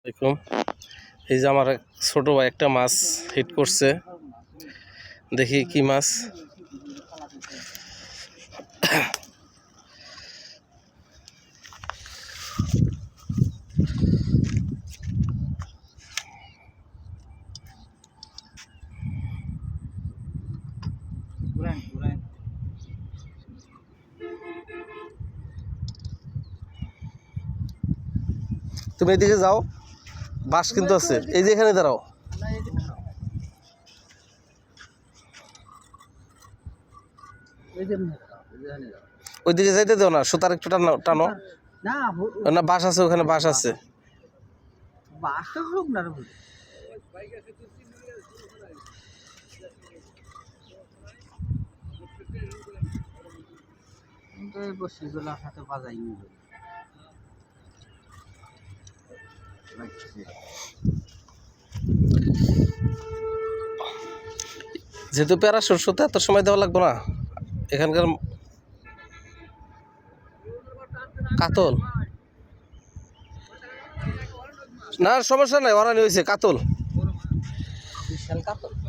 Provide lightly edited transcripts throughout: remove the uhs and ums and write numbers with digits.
দেখুন এই যে আমার ছোট ভাই একটা মাছ হিট করছে, দেখি কি মাছ। তুমি এদিকে যাও, বাস কিন্তু আছে, এই যে এখানে দাঁড়াও। ওইদিকে যাইতে দাও না, সুতার একটু টানো টানো। না বাস আছে, ওখানে বাস আছে। যেহেতু প্যারা সরষতে এত সময় দেওয়া লাগবে না। এখানকার কাতল না, সমস্যা নাই, ওরা নিয়েছে কাতল।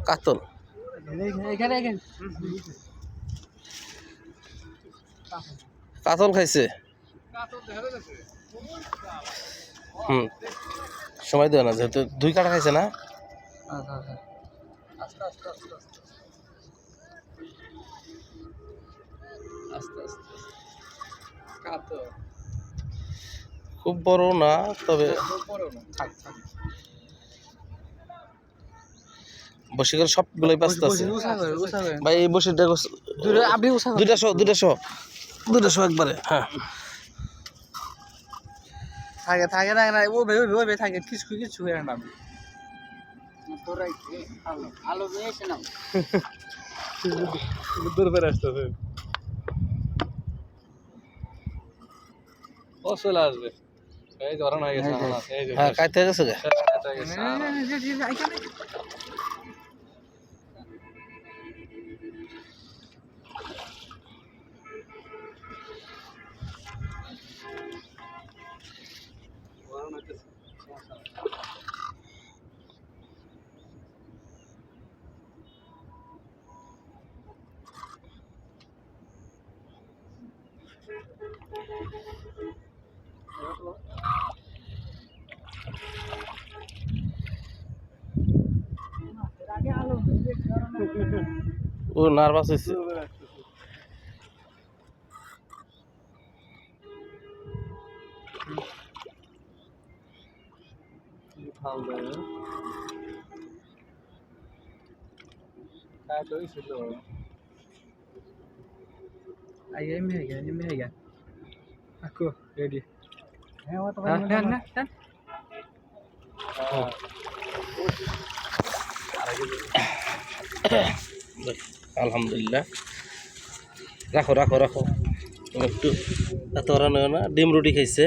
কাতল কাতল খাইছে। সময় দেওয়া না, যেহেতু 2 কাটা খাইছে না। খুব বড় না, তবে বসে গেলে সবগুলোই ব্যস্ত আছে ভাই। এই বসে দুইটা শো একবারে। হ্যাঁ থাকে না ও ভেবে থাকে কিছু হয়ে না। আলো বেশি না দূর করে আসতেছে, ও চলে আসবে। এই ধরন হয়ে গেছে। হ্যাঁ কাইতে গেছে গে। ও নার্ভাস হয়েছে। Aku ready. আলহামদুলিল্লাহ, রাখো রাখো রাখো একটু। এত ওরা নয় না, ডিম রুটি খাইছে।